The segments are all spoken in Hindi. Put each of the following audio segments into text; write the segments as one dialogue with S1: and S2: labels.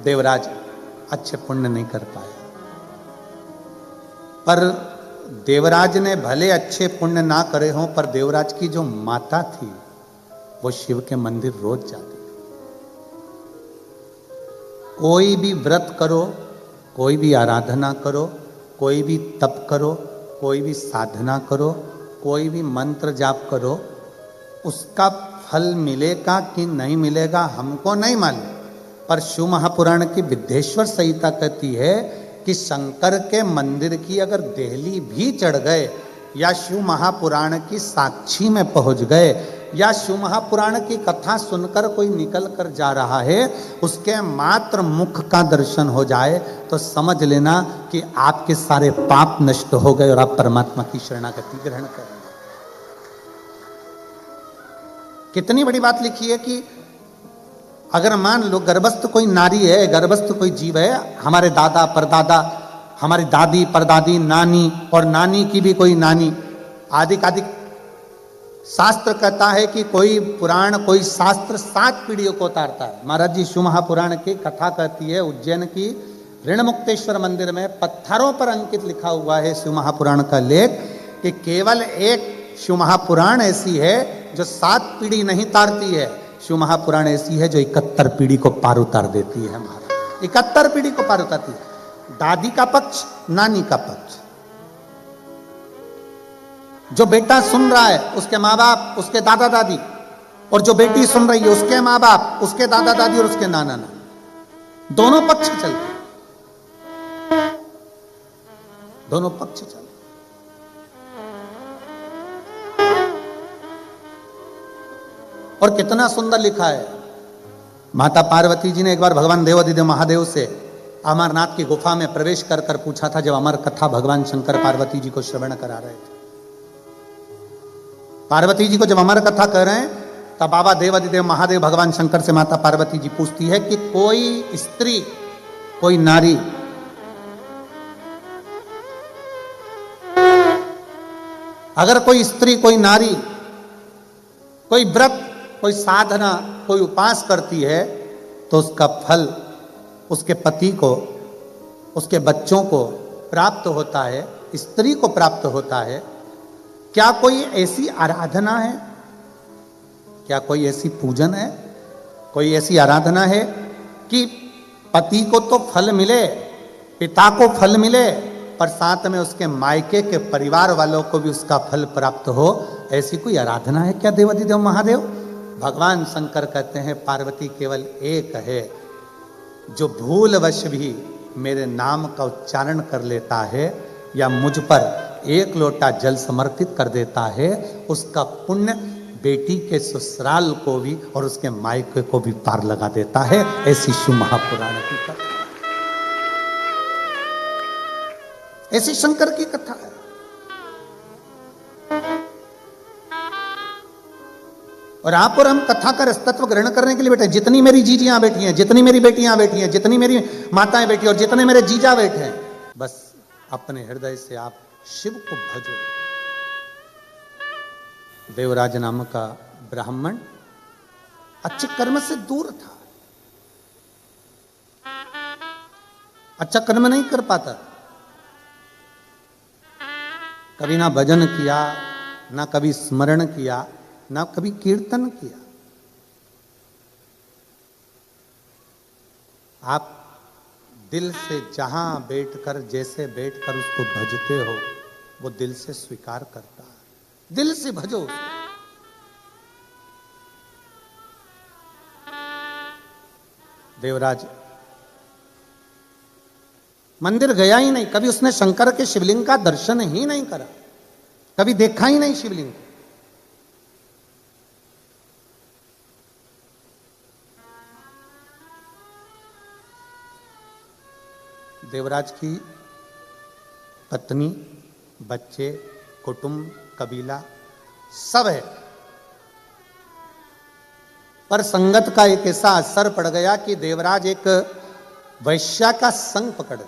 S1: देवराज अच्छे पुण्य नहीं कर पाए। पर देवराज ने भले अच्छे पुण्य ना करे हों, पर देवराज की जो माता थी वो शिव के मंदिर रोज जाती। कोई भी व्रत करो, कोई भी आराधना करो, कोई भी तप करो, कोई भी साधना करो, कोई भी मंत्र जाप करो, उसका फल मिलेगा कि नहीं मिलेगा हमको नहीं मालूम। पर शिव महापुराण की विद्येश्वर संहिता कहती है कि शंकर के मंदिर की अगर देहली भी चढ़ गए, या शिव महापुराण की साक्षी में पहुंच गए, या शिव महापुराण की कथा सुनकर कोई निकल कर जा रहा है, उसके मात्र मुख का दर्शन हो जाए तो समझ लेना कि आपके सारे पाप नष्ट हो गए और आप परमात्मा की शरणागति ग्रहण कर रहे हैं। कितनी बड़ी बात लिखी है कि अगर मान लो गर्भस्थ कोई नारी है, गर्भस्थ कोई जीव है, हमारे दादा परदादा, हमारी दादी परदादी, नानी और नानी की भी कोई नानी, आदि शास्त्र कहता है कि कोई पुराण कोई शास्त्र 7 पीढ़ियों को उतारता है। महाराज जी शिव महापुराण की कथा कहती है, उज्जैन की ऋणमुक्तेश्वर मंदिर में पत्थरों पर अंकित लिखा हुआ है शिव महापुराण का लेख, कि केवल एक शिव महापुराण ऐसी है जो 7 पीढ़ी नहीं तारती है। शिव महापुराण ऐसी है जो 71 पीढ़ी को पार उतार देती है। महाराज 71 पीढ़ी को पार उतारती है। दादी का पक्ष, नानी का पक्ष, जो बेटा सुन रहा है उसके माँ बाप, उसके दादा दादी, और जो बेटी सुन रही है उसके माँ बाप, उसके दादा दादी और उसके नाना नानी, दोनों पक्ष चलते, दोनों पक्ष चलते। और कितना सुंदर लिखा है। माता पार्वती जी ने एक बार भगवान देवाधिदेव महादेव से अमरनाथ की गुफा में प्रवेश कर कर पूछा था, जब अमर कथा भगवान शंकर पार्वती जी को श्रवण करा रहे थे। पार्वती जी को जब अमर कथा कह रहे हैं, तब बाबा देवाधिदेव महादेव भगवान शंकर से माता पार्वती जी पूछती है कि कोई स्त्री, कोई नारी अगर कोई स्त्री, कोई नारी कोई व्रत, कोई साधना, कोई उपास करती है तो उसका फल उसके पति को, उसके बच्चों को प्राप्त होता है, स्त्री को प्राप्त होता है। क्या कोई ऐसी आराधना है, क्या कोई ऐसी पूजन है, कोई ऐसी आराधना है कि पति को तो फल मिले, पिता को फल मिले, पर साथ में उसके मायके के परिवार वालों को भी उसका फल प्राप्त हो? ऐसी कोई आराधना है क्या देवाधिदेव महादेव? भगवान शंकर कहते हैं पार्वती केवल एक है जो भूलवश भी मेरे नाम का उच्चारण कर लेता है या मुझ पर एक लोटा जल समर्पित कर देता है, उसका पुण्य बेटी के ससुराल को भी और उसके मायके को भी पार लगा देता है। ऐसी शिव महापुराण की कथा, ऐसी शंकर की कथा है। और आप और हम कथा का रसतत्व ग्रहण करने के लिए बैठे। जितनी मेरी जीजियां बैठी हैं, जितनी मेरी बेटियां बैठी हैं, जितनी मेरी माताएं बैठी और जितने मेरे जीजा बैठे हैं, बस अपने हृदय से आप शिव को भजो। देवराज नाम का ब्राह्मण अच्छे कर्म से दूर था, अच्छा कर्म नहीं कर पाता, कभी ना भजन किया, ना कभी स्मरण किया, ना कभी कीर्तन किया। आप दिल से जहां बैठकर, जैसे बैठकर उसको भजते हो, वो दिल से स्वीकार करता है। दिल से भजो उसको। देवराज मंदिर गया ही नहीं, कभी उसने शंकर के शिवलिंग का दर्शन ही नहीं करा, कभी देखा ही नहीं शिवलिंग। देवराज की पत्नी, बच्चे, कुटुंब, कबीला सब है, पर संगत का एक ऐसा असर पड़ गया कि देवराज एक वैश्या का संग पकड़,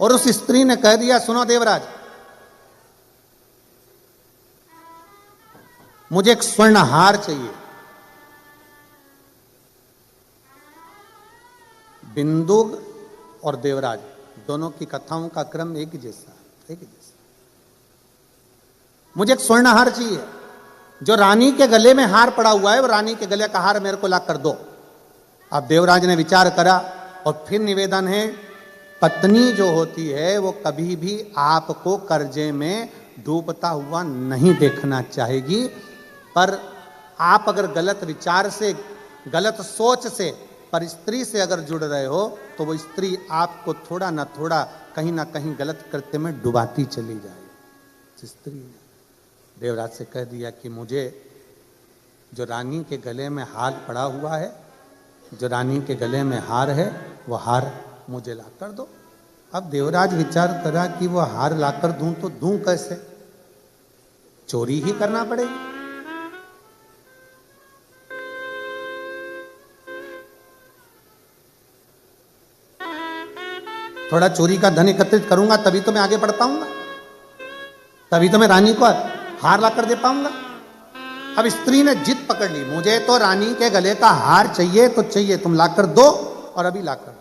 S1: और उस स्त्री ने कह दिया, सुनो देवराज, मुझे एक स्वर्ण हार चाहिए, बिंदु और देवराज दोनों की कथाओं का क्रम एक ही जैसा। मुझे एक स्वर्णहार चाहिए। जो रानी के गले में हार पड़ा हुआ है वो रानी के गले का हार मेरे को ला कर दो। अब देवराज ने विचार करा और फिर निवेदन है, पत्नी जो होती है वो कभी भी आपको कर्जे में डूबता हुआ नहीं देखना चाहेगी, पर आप अगर गलत विचार से, गलत सोच से, पर स्त्री से अगर जुड़ रहे हो तो वो स्त्री आपको थोड़ा ना थोड़ा, कहीं ना कहीं गलत कृत्य में डुबाती चली जाएगी। स्त्री ने देवराज से कह दिया कि मुझे जो रानी के गले में हार पड़ा हुआ है, जो रानी के गले में हार है, वो हार मुझे ला कर दो। अब देवराज विचार करा कि वो हार लाकर दूं तो दूं कैसे, चोरी ही करना पड़ेगी। थोड़ा चोरी का धन एकत्रित करूंगा तभी तो मैं आगे बढ़ पाऊंगा, तभी तो मैं रानी को हार लाकर दे पाऊंगा। अब स्त्री ने जिद पकड़ ली, मुझे तो रानी के गले का हार चाहिए तो चाहिए, तुम लाकर दो और अभी लाकर।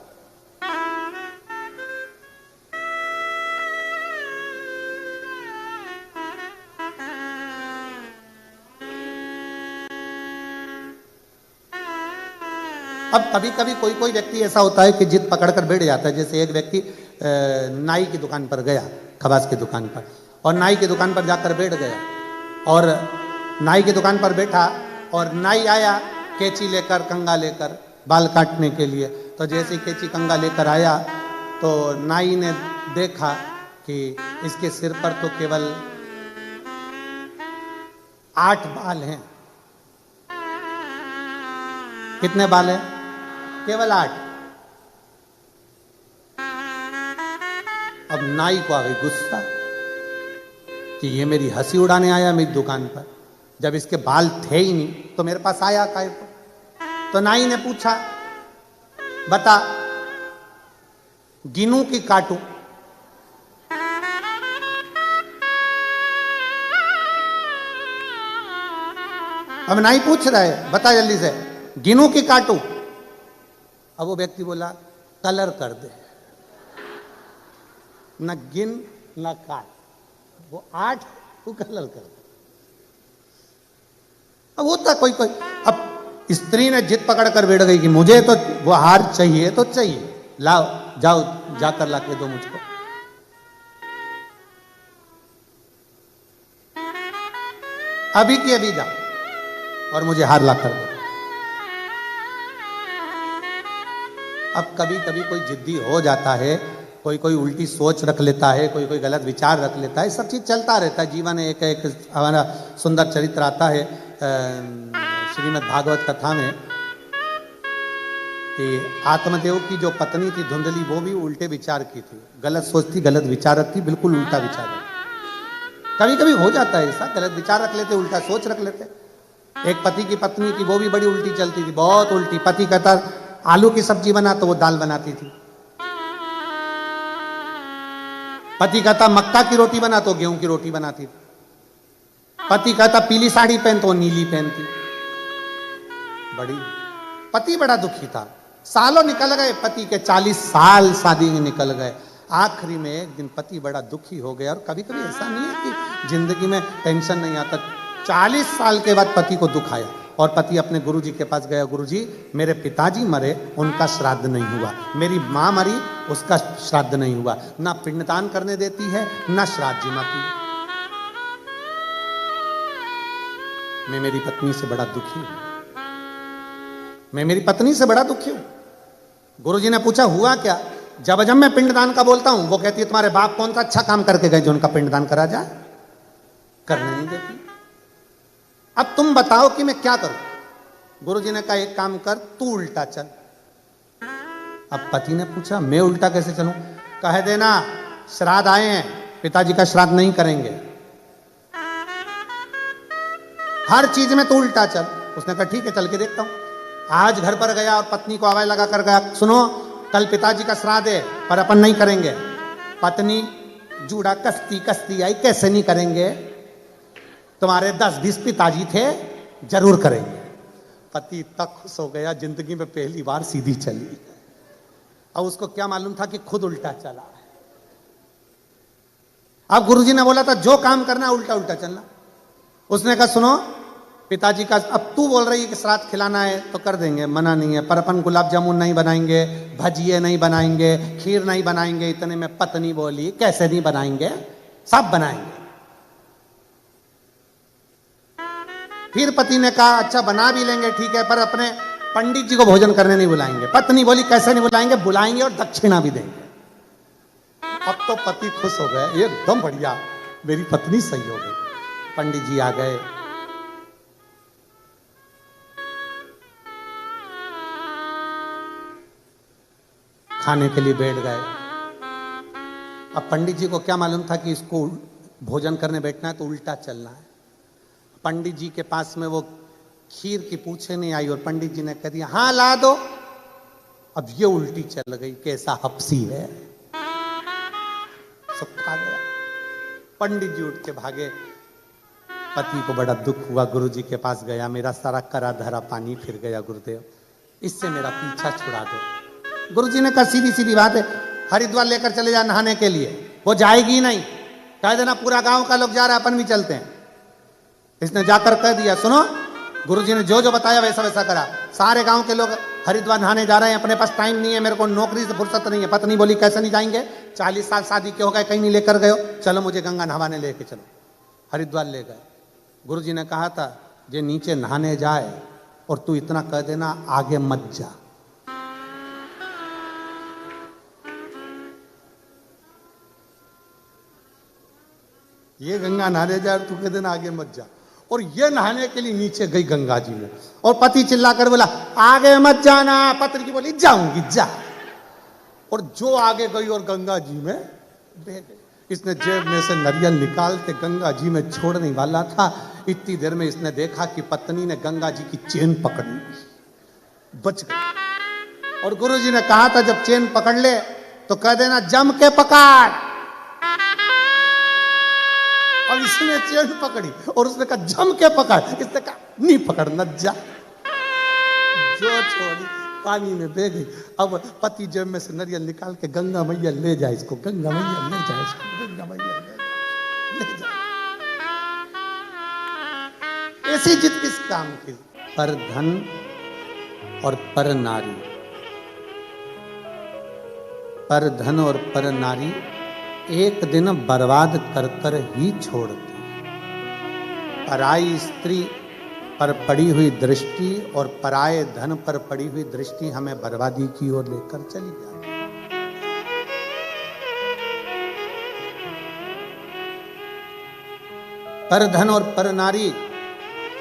S1: अब कभी कभी कोई कोई व्यक्ति ऐसा होता है कि जिद पकड़कर बैठ जाता है। जैसे एक व्यक्ति नाई की दुकान पर गया, खबास की दुकान पर, और नाई की दुकान पर जाकर बैठ गया और नाई की दुकान पर बैठा और नाई आया कैंची लेकर, कंघा लेकर बाल काटने के लिए। तो जैसे ही कैंची कंघा लेकर आया तो नाई ने देखा कि इसके सिर पर तो केवल 8 बाल हैं। कितने बाल हैं? केवल 8। अब नाई को आ गई गुस्सा कि ये मेरी हंसी उड़ाने आया मेरी दुकान पर, जब इसके बाल थे ही नहीं तो मेरे पास आया काहे को। तो नाई ने पूछा, बता गिनूं कि काटूं? अब नाई पूछ रहा है, बता जल्दी से, गिनूं कि काटूं? अब वो व्यक्ति बोला, कलर कर दे, न गिन न काट, वो 8 वो कलर कर दे। अब होता कोई कोई, अब स्त्री ने जिद पकड़ कर बैठ गई कि मुझे तो वो हार चाहिए तो चाहिए, लाओ जाओ जाकर ला के दो मुझको। अभी की अभी जाओ और मुझे हार ला कर दो। अब कभी कभी कोई जिद्दी हो जाता है, कोई कोई उल्टी सोच रख लेता है, कोई कोई गलत विचार रख लेता है, सब चीज चलता रहता है जीवन में। एक एक हमारा सुंदर चरित्र आता है श्रीमद् भागवत कथा में कि आत्मदेव की जो पत्नी थी धुंधली, वो भी उल्टे विचार की थी, गलत सोचती, गलत विचार रखती, बिल्कुल उल्टा विचार रखती। कभी कभी हो जाता है ऐसा, गलत विचार रख लेते, उल्टा सोच रख लेते। एक पति की पत्नी थी, वो भी बड़ी उल्टी चलती थी, बहुत उल्टी। पति कहता आलू की सब्जी बना तो वो दाल बनाती थी, पति कहता मक्का की रोटी बना तो गेहूं की रोटी बनाती थी, पति कहता पीली साड़ी पहन तो नीली पहनती। बड़ी पति बड़ा दुखी था। सालों निकल गए, पति के 40 साल शादी में निकल गए। आखिरी में एक दिन पति बड़ा दुखी हो गया। और कभी कभी ऐसा नहीं है कि जिंदगी में टेंशन नहीं आता, 40 साल के बाद पति को दुख आया और पति अपने गुरुजी के पास गया, गुरुजी मेरे पिताजी मरे, उनका श्राद्ध नहीं हुआ, मेरी माँ मरी, उसका श्राद्ध नहीं हुआ, ना पिंडदान करने देती है ना श्राद्ध जिमाती है, मैं मेरी पत्नी से बड़ा दुखी हूं, मैं मेरी पत्नी से बड़ा दुखी हूं। गुरुजी ने पूछा हुआ क्या? जब जब मैं पिंडदान का बोलता हूं वो कहती है तुम्हारे बाप कौन सा अच्छा काम करके गए जो उनका पिंडदान करा जाए, करने नहीं देती। अब तुम बताओ कि मैं क्या करूं? गुरुजी ने कहा एक काम कर, तू उल्टा चल। अब पति ने पूछा मैं उल्टा कैसे चलूं? कह देना श्राद्ध आए हैं, पिताजी का श्राद्ध नहीं करेंगे, हर चीज में तो उल्टा चल। उसने कहा ठीक है चल के देखता हूं। आज घर पर गया और पत्नी को आवाज लगा कर गया, सुनो कल पिताजी का श्राद्ध है पर अपन नहीं करेंगे। पत्नी जूड़ा कसती कसती आई, कैसे नहीं करेंगे, तुम्हारे 10-20 पिताजी थे, जरूर करेंगे। पति इतना खुश हो गया, जिंदगी में पहली बार सीधी चली। और उसको क्या मालूम था कि खुद उल्टा चला है। अब गुरुजी ने बोला था जो काम करना उल्टा उल्टा चलना। उसने कहा सुनो पिताजी का, अब तू बोल रही है कि श्राद्ध खिलाना है तो कर देंगे, मना नहीं है, पर अपन गुलाब जामुन नहीं बनाएंगे, भजिए नहीं बनाएंगे, खीर नहीं बनाएंगे। इतने में पत्नी बोली कैसे नहीं बनाएंगे, सब बनाएंगे। फिर पति ने कहा अच्छा बना भी लेंगे ठीक है, पर अपने पंडित जी को भोजन करने नहीं बुलाएंगे। पत्नी बोली कैसे नहीं बुलाएंगे, बुलाएंगे और दक्षिणा भी देंगे। अब तो पति खुश हो गए, एकदम बढ़िया, मेरी पत्नी सही हो गई। पंडित जी आ गए, खाने के लिए बैठ गए। अब पंडित जी को क्या मालूम था कि इसको भोजन करने बैठना है तो उल्टा चलना है। पंडित जी के पास में वो खीर की पूछे नहीं आई और पंडित जी ने कह दिया हाँ ला दो। अब ये उल्टी चल गई, कैसा हपसी है, सब खा गया। पंडित जी उठ के भागे। पति को बड़ा दुख हुआ, गुरुजी के पास गया, मेरा सारा करा धरा पानी फिर गया गुरुदेव, इससे मेरा पीछा छुड़ा दो। गुरुजी ने कहा सीधी सीधी बात है, हरिद्वार लेकर चले जा नहाने के लिए। वो जाएगी नहीं, कह देना पूरा गांव का लोग जा रहा है अपन भी चलते हैं। इसने जाकर कह दिया सुनो, गुरुजी ने जो जो बताया वैसा वैसा करा। सारे गांव के लोग हरिद्वार नहाने जा रहे हैं, अपने पास टाइम नहीं है, मेरे को नौकरी से फुर्सत नहीं है। पत्नी बोली कैसे नहीं जाएंगे, 40 साल शादी के हो गए, कहीं नहीं लेकर गए हो, चलो मुझे गंगा नहाने लेके चलो। हरिद्वार ले गए। गुरुजी ने कहा था जे नीचे नहाने जाए और तू इतना कह देना आगे मत जा। ये गंगा नहाने जाए तू कह देना आगे मत जा। और ये नहाने के लिए नीचे गई गंगा जी में, और पति चिल्लाकर बोला आगे मत जाना। पत्नी की बोली जाऊंगी जा। और जो आगे गई और गंगा जी में बह गई। इसने जेब में से नारियल निकाल के गंगा जी में छोड़ने वाला था, इतनी देर में इसने देखा कि पत्नी ने गंगा जी की चेन पकड़ी, बच गई। और गुरुजी ने कहा था जब चेन पकड़ ले तो कह देना जम के पकड़। और इसने चेन पकड़ी और उसने कहा जम के पकड़, इसने कहा नहीं पकड़ न जा। जो छोड़ी पानी में बह गई। अब पति जेब में से नारियल निकाल के गंगा मैया ले जाए इसको, गंगा मैया ले जाए इसको, गंगा मैया ले जाए। ऐसी जिद किस काम की? पर धन और पर नारी, पर धन और पर नारी एक दिन बर्बाद कर कर ही छोड़ती। पराई स्त्री पर पड़ी हुई दृष्टि और पराये धन पर पड़ी हुई दृष्टि हमें बर्बादी की ओर लेकर चली जाती। पर धन और पर नारी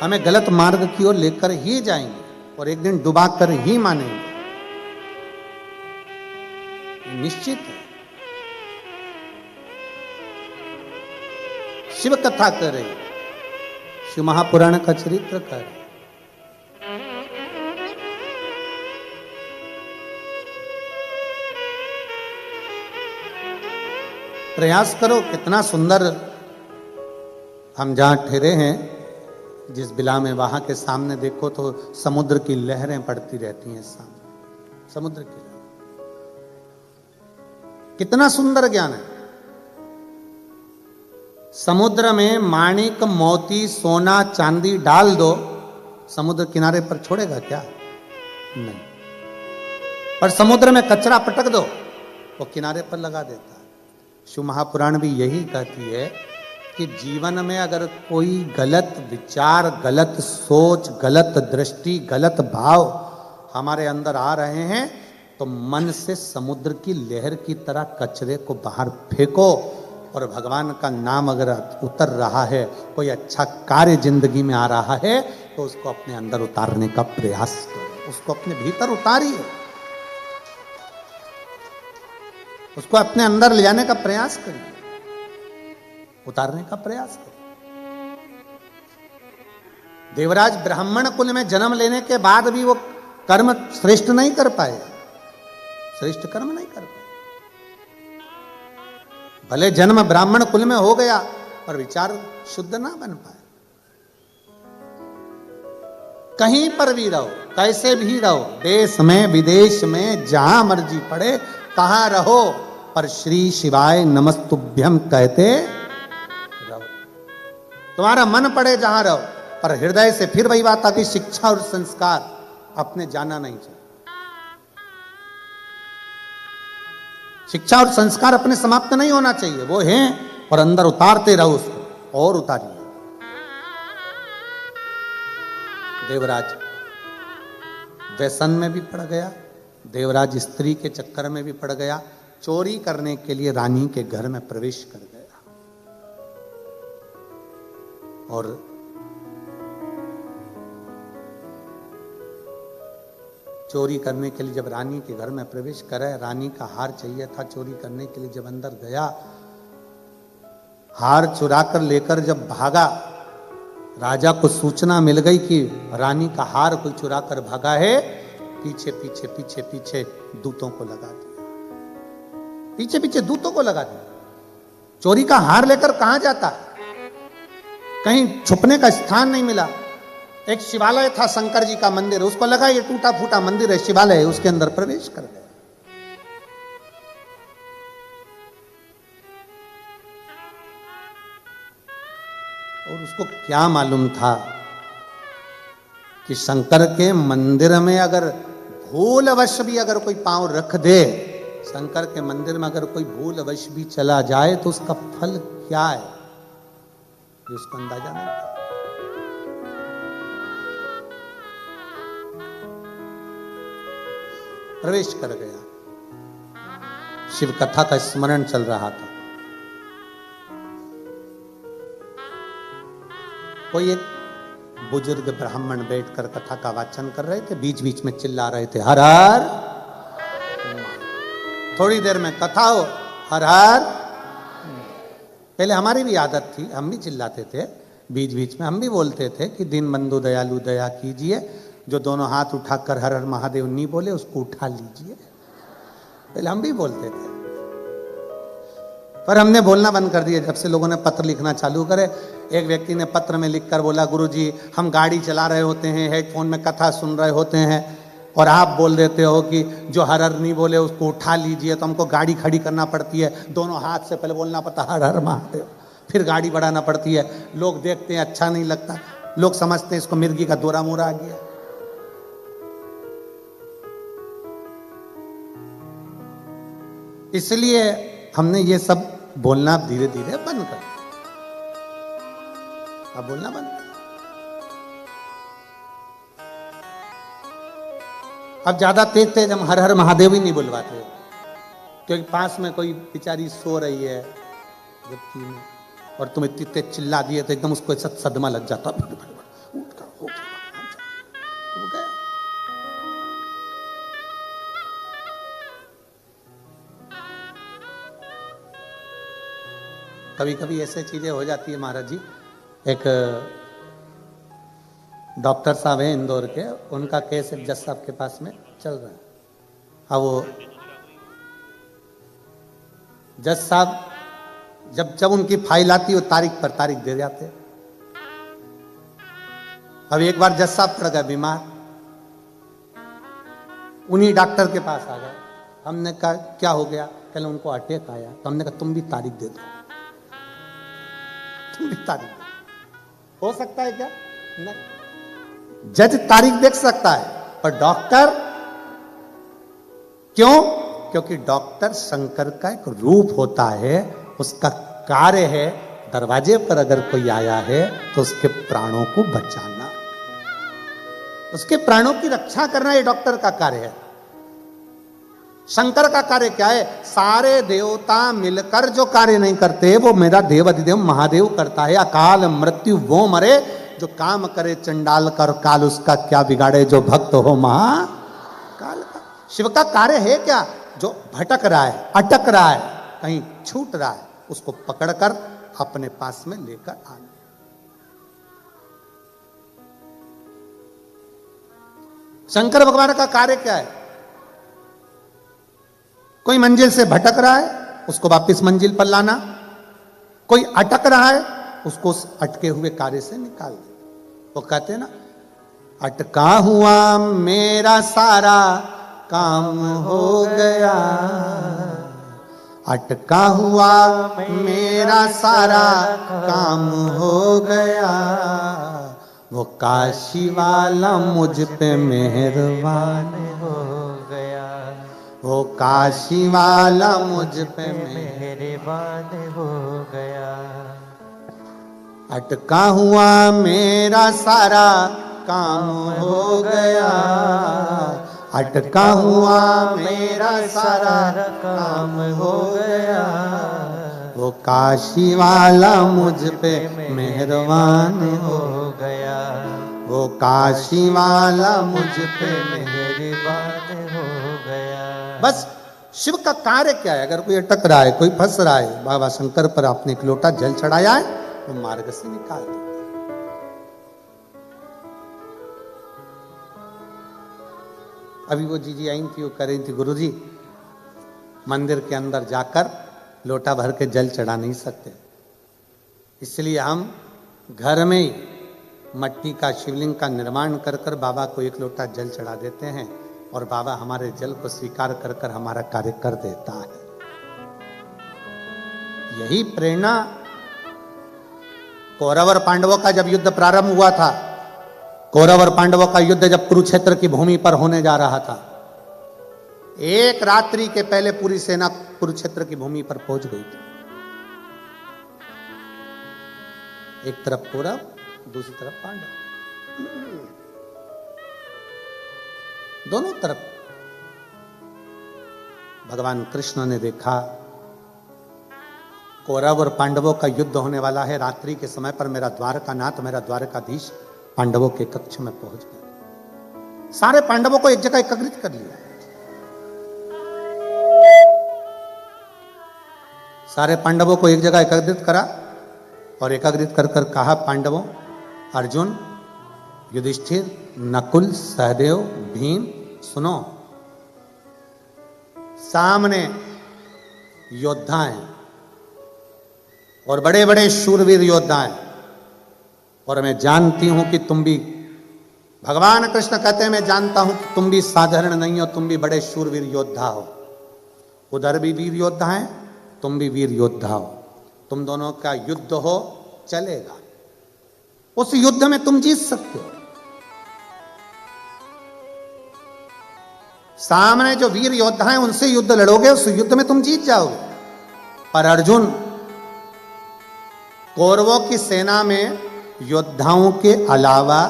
S1: हमें गलत मार्ग की ओर लेकर ही जाएंगे और एक दिन डुबा कर ही मानेंगे, निश्चित है। शिव कथा कर रही, शिव महापुराण का चरित्र कर रही। प्रयास करो, कितना सुंदर हम जहां ठहरे हैं, जिस बिला में वहां के सामने देखो तो समुद्र की लहरें पड़ती रहती हैं सामने, समुद्र की लहरें। कितना सुंदर ज्ञान है। समुद्र में माणिक मोती सोना चांदी डाल दो, समुद्र किनारे पर छोड़ेगा क्या? नहीं। पर समुद्र में कचरा पटक दो, वो किनारे पर लगा देता है। शिव महापुराण भी यही कहती है कि जीवन में अगर कोई गलत विचार, गलत सोच, गलत दृष्टि, गलत भाव हमारे अंदर आ रहे हैं तो मन से समुद्र की लहर की तरह कचरे को बाहर फेंको। और भगवान का नाम अगर उतर रहा है, कोई अच्छा कार्य जिंदगी में आ रहा है तो उसको अपने अंदर उतारने का प्रयास करो, उसको अपने भीतर उतारिए, उसको अपने अंदर ले जाने का प्रयास करिए, उतारने का प्रयास करिए। देवराज ब्राह्मण कुल में जन्म लेने के बाद भी वो कर्म श्रेष्ठ नहीं कर पाए, श्रेष्ठ कर्म नहीं कर पाए। भले जन्म ब्राह्मण कुल में हो गया पर विचार शुद्ध ना बन पाए। कहीं पर भी रहो, कैसे भी रहो, देश में विदेश में जहां मर्जी पड़े, कहां रहो, पर श्री शिवाय नमस्तुभ्यम कहते रहो। तुम्हारा मन पड़े जहां रहो, पर हृदय से फिर वही बात आ गई, शिक्षा और संस्कार अपने जाना नहीं चाहिए। शिक्षा और संस्कार अपने समाप्त नहीं होना चाहिए, वो हैं और अंदर उतारते रहो उसको और उतारिए। देवराज व्यसन में भी पड़ गया, देवराज स्त्री के चक्कर में भी पड़ गया, चोरी करने के लिए रानी के घर में प्रवेश कर गया। और चोरी करने के लिए जब रानी के घर में प्रवेश करे, रानी का हार चाहिए था चोरी करने के लिए, जब अंदर गया, हार चुरा कर लेकर जब भागा, राजा को सूचना मिल गई कि रानी का हार कोई चुरा कर भागा है, पीछे पीछे पीछे पीछे दूतों को लगा दिया, पीछे पीछे दूतों को लगा दिया। चोरी का हार लेकर कहां जाता, कहीं छुपने का स्थान नहीं मिला। एक शिवालय था, शंकर जी का मंदिर, उसको लगा ये टूटा फूटा मंदिर है, शिवालय है, उसके अंदर प्रवेश कर गए। और उसको क्या मालूम था कि शंकर के मंदिर में अगर भूलवश भी अगर कोई पांव रख दे, शंकर के मंदिर में अगर कोई भूलवश भी चला जाए तो उसका फल क्या है, ये उसको अंदाजा नहीं था। प्रवेश कर गया, शिव कथा का स्मरण चल रहा था। कोई एक बुजुर्ग ब्राह्मण बैठकर कथा का वाचन कर रहे थे, बीच बीच में चिल्ला रहे थे हर हर। थोड़ी देर में कथा हो, हर हर। पहले हमारी भी आदत थी, हम भी चिल्लाते थे, बीच बीच में हम भी बोलते थे कि दीन बंधु दयालु दया कीजिए, जो दोनों हाथ उठाकर हर हर महादेव नहीं बोले उसको उठा लीजिए। पहले हम भी बोलते थे, पर हमने बोलना बंद कर दिया जब से लोगों ने पत्र लिखना चालू करे। एक व्यक्ति ने पत्र में लिखकर बोला, गुरुजी हम गाड़ी चला रहे होते हैं, हेडफोन में कथा सुन रहे होते हैं, और आप बोल देते हो कि जो हर हर नहीं बोले उसको उठा लीजिए, तो हमको गाड़ी खड़ी करना पड़ती है, दोनों हाथ से पहले बोलना पड़ता हर हर महादेव, फिर गाड़ी बढ़ाना पड़ती है। लोग देखते हैं अच्छा नहीं लगता, लोग समझते हैं इसको मिर्गी का दौरा मोरा आ गया। इसलिए हमने ये सब बोलना धीरे धीरे बंद कर दिया। अब बोलना बंद। अब ज्यादा तेज तेज हम हर हर महादेव ही नहीं बुलवाते, क्योंकि पास में कोई बेचारी सो रही है जबकि में, और तुम इतनी तेज चिल्ला दिए तो एकदम उसको ऐसा सदमा लग जाता, उठ कर हो गया। कभी कभी ऐसे चीजें हो जाती है महाराज जी। एक डॉक्टर साहब हैं इंदौर के, उनका केस एक जज साहब के पास में चल रहा है। अब वो जज साहब जब उनकी फाइल आती है वो तारीख पर तारीख दे जाते। अब एक बार जज साहब पड़ गए बीमार, उन्हीं डॉक्टर के पास आ गए। हमने कहा क्या हो गया, कल उनको अटैक आया। तो हमने कहा तुम भी तारीख दे दो, तुम भी तारीख दे। हो सकता है क्या? नहीं, जज तारीख देख सकता है, पर डॉक्टर क्यों? क्योंकि डॉक्टर शंकर का एक रूप होता है, उसका कार्य है दरवाजे पर अगर कोई आया है तो उसके प्राणों को बचाना, उसके प्राणों की रक्षा करना, ये डॉक्टर का कार्य है। शंकर का कार्य क्या है? सारे देवता मिलकर जो कार्य नहीं करते वो मेरा देव अधिदेव महादेव करता है। अकाल मृत्यु वो मरे जो काम करे चंडाल कर, काल उसका क्या बिगाड़े जो भक्त हो महाकाल का। शिव का कार्य है क्या? जो भटक रहा है, अटक रहा है, कहीं छूट रहा है, उसको पकड़कर अपने पास में लेकर आना। शंकर भगवान का कार्य क्या है? कोई मंजिल से भटक रहा है उसको वापस मंजिल पर लाना, कोई अटक रहा है उसको उस अटके हुए कार्य से निकाल दे। वो कहते हैं ना, अटका हुआ मेरा सारा काम हो गया, अटका हुआ मेरा सारा काम हो गया, वो काशी वाला मुझ पे मेहरबान हो गया, वो काशी वाला मुझ पे मेहरबान हो गया। अटका हुआ मेरा सारा काम हो गया, अटका हुआ मेरा सारा काम हो गया, वो काशी वाला मुझ पे मेहरबान हो गया, वो काशी वाला मुझ पे मेहरबान हो गया। बस शिव का कार्य क्या है? अगर कोई अटक रहा है, कोई फंस रहा है, बाबा शंकर पर आपने एक लोटा जल चढ़ाया है, वो मार्ग से निकाल दो। अभी वो जीजी आई थी, वो कह रही थी गुरुजी मंदिर के अंदर जाकर लोटा भर के जल चढ़ा नहीं सकते, इसलिए हम घर में ही मट्टी का शिवलिंग का निर्माण कर कर बाबा को एक लोटा जल चढ़ा देते हैं और बाबा हमारे जल को स्वीकार कर कर हमारा कार्य कर देता है। यही प्रेरणा कौरव और पांडवों का जब युद्ध प्रारंभ हुआ था, कौरव और पांडवों का युद्ध जब कुरुक्षेत्र की भूमि पर होने जा रहा था, एक रात्रि के पहले पूरी सेना कुरुक्षेत्र की भूमि पर पहुंच गई थी। एक तरफ कौरव, दूसरी तरफ पांडव, दोनों तरफ। भगवान कृष्ण ने देखा कौरव और पांडवों का युद्ध होने वाला है, रात्रि के समय पर मेरा द्वारकानाथ, मेरा द्वारकाधीश पांडवों के कक्ष में पहुंच गए। सारे पांडवों को एक जगह एकत्रित कर लिया, सारे पांडवों को एक जगह एकत्रित करा और एकत्रित कर कर कहा, पांडवों, अर्जुन, युधिष्ठिर, नकुल, सहदेव, भीम, सुनो, सामने योद्धा हैं और बड़े बड़े शूरवीर योद्धा हैं, और मैं जानती हूं कि तुम भी, भगवान कृष्ण कहते हैं मैं जानता हूं कि तुम भी साधारण नहीं हो, तुम भी बड़े शूरवीर योद्धा हो। उधर भी वीर योद्धा हैं, तुम भी वीर योद्धा हो, तुम दोनों का युद्ध हो चलेगा, उस युद्ध में तुम जीत सकते हो। सामने जो वीर योद्धा हैं उनसे युद्ध लड़ोगे, उस युद्ध में तुम जीत जाओगे। पर अर्जुन, कौरवों की सेना में योद्धाओं के अलावा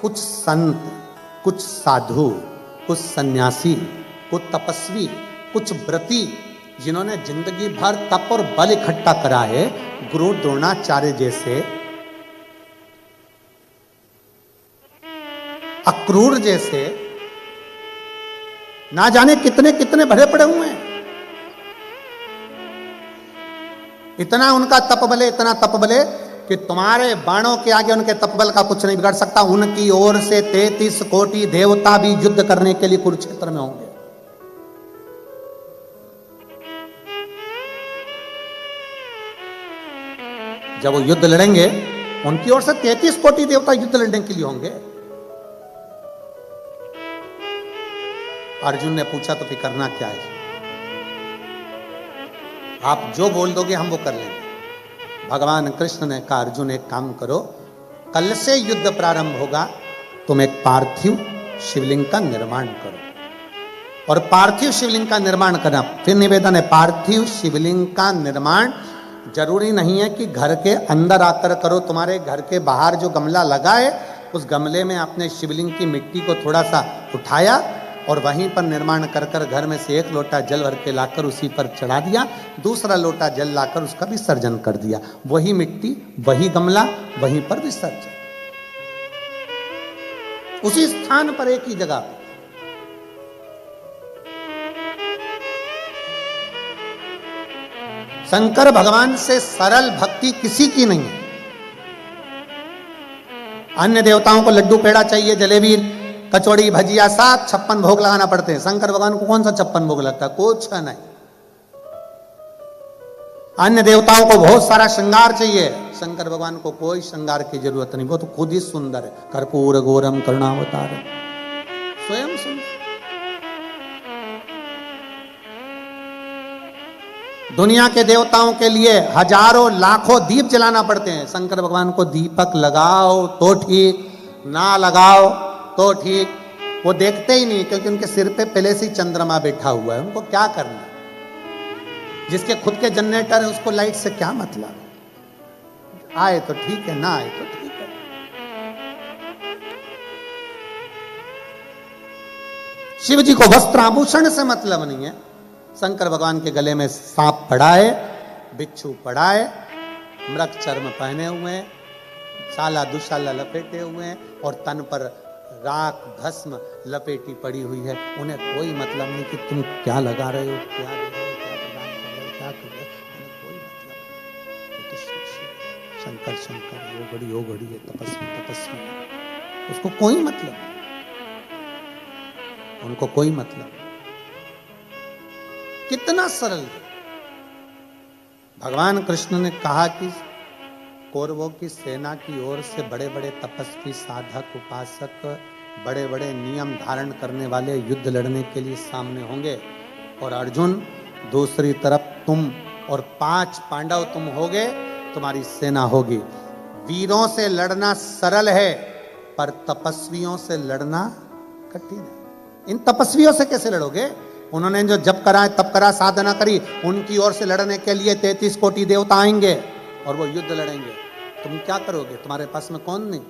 S1: कुछ संत, कुछ साधु, कुछ सन्यासी, कुछ तपस्वी, कुछ व्रती, जिन्होंने जिंदगी भर तप और बल इकट्ठा करा है, गुरु द्रोणाचार्य जैसे, अक्रूर जैसे, ना जाने कितने कितने भरे पड़े हुए हैं। इतना उनका तप बले, इतना तप बले कि तुम्हारे बाणों के आगे उनके तपबल का कुछ नहीं बिगड़ सकता। उनकी ओर से 33 कोटि देवता भी युद्ध करने के लिए कुरुक्षेत्र में होंगे। जब वो युद्ध लड़ेंगे, उनकी ओर से 33 कोटि देवता युद्ध लड़ने के लिए होंगे। अर्जुन ने पूछा, तो फिर करना क्या है? आप जो बोल दोगे हम वो कर लेंगे। भगवान कृष्ण ने कहा, अर्जुन एक काम करो, कल से युद्ध प्रारंभ होगा, तुम एक पार्थिव शिवलिंग का निर्माण करो, और पार्थिव शिवलिंग का निर्माण करना। फिर निवेदन है, पार्थिव शिवलिंग का निर्माण जरूरी नहीं है कि घर के अंदर आकर करो। तुम्हारे घर के बाहर जो गमला लगा है, उस गमले में आपने शिवलिंग की मिट्टी को थोड़ा सा उठाया और वहीं पर निर्माण कर कर घर में से एक लोटा जल भर के लाकर उसी पर चढ़ा दिया, दूसरा लोटा जल लाकर उसका विसर्जन कर दिया। वही मिट्टी, वही गमला, वहीं पर विसर्जन, उसी स्थान पर, एक ही जगह। शंकर भगवान से सरल भक्ति किसी की नहीं है। अन्य देवताओं को लड्डू पेड़ा चाहिए, जलेबी, कचौड़ी, भजिया, 56 भोग लगाना पड़ते हैं। शंकर भगवान को कौन सा 56 भोग लगता है? कुछ नहीं। अन्य देवताओं को बहुत सारा श्रृंगार चाहिए, शंकर भगवान को कोई श्रृंगार की जरूरत नहीं, वो तो खुद ही सुंदर है। कर्पूर गौरम करुणावतारम, स्वयं सुंदर। दुनिया के देवताओं के लिए हजारों लाखों दीप जलाना पड़ते हैं, शंकर भगवान को दीपक लगाओ तो ठीक, ना लगाओ तो ठीक, वो देखते ही नहीं, क्योंकि उनके सिर पे पहले से ही चंद्रमा बैठा हुआ है, उनको क्या करना। जिसके खुद के जनरेटर है उसको लाइट से क्या मतलब, आए तो ठीक है, ना आए तो ठीक है। शिव जी को वस्त्र आभूषण से मतलब नहीं है, शंकर भगवान के गले में सांप पड़ा है, बिच्छू पड़ा है, मृग चर्म पहने हुए हैं, साला दुशाला लपेटे हुए हैं, और तन पर राख भस्म लपेटी पड़ी हुई है। उन्हें कोई मतलब नहीं कि तुम क्या लगा रहे हो, क्या दे रहे हो, क्या प्रदान कर रहे हो, क्या कर रहे हो, उन्हें कोई मतलब नहीं। तो शंकर शंकर, वो घड़ी है, तपस्वी तपस्वी, उसको कोई मतलब नहीं, उनको कोई मतलब नहीं। कितना सरल। भगवान कृष्ण ने कहा कि कौरवों की सेना की ओर से बड़े बड़े तपस्वी, साधक, उपासक, बड़े बड़े नियम धारण करने वाले युद्ध लड़ने के लिए सामने होंगे, और अर्जुन दूसरी तरफ तुम और 5 पांडव तुम होगे, तुम्हारी सेना होगी। वीरों से लड़ना सरल है, पर तपस्वियों से लड़ना कठिन है। इन तपस्वियों से कैसे लड़ोगे? उन्होंने जो जप करा तप करा, साधना करी, उनकी ओर से लड़ने के लिए 33 कोटि देवता आएंगे और वो युद्ध लड़ेंगे। तुम क्या करोगे? तुम्हारे पास में कौन नहीं?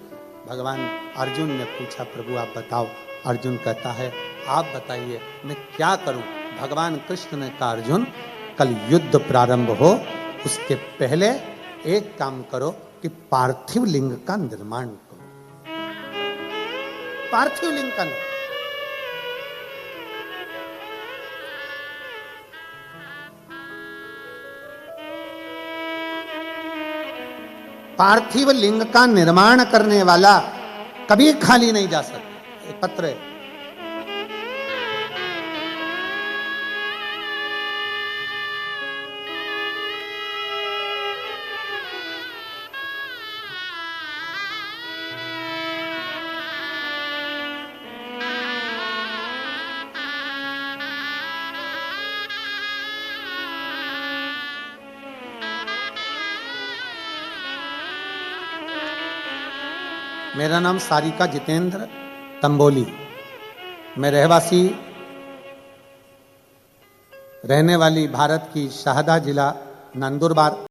S1: भगवान अर्जुन ने पूछा, प्रभु आप बताओ। अर्जुन कहता है, आप बताइए मैं क्या करूं? भगवान कृष्ण ने कहा, अर्जुन कल युद्ध प्रारंभ हो उसके पहले एक काम करो कि पार्थिव लिंग का निर्माण करो। पार्थिव लिंग का पार्थिव लिंग का निर्माण करने वाला कभी खाली नहीं जा सकता। एक पत्र है, मेरा नाम सारिका जितेंद्र तंबोली, मैं रहने वाली भारत की शाहदा जिला नंदुरबार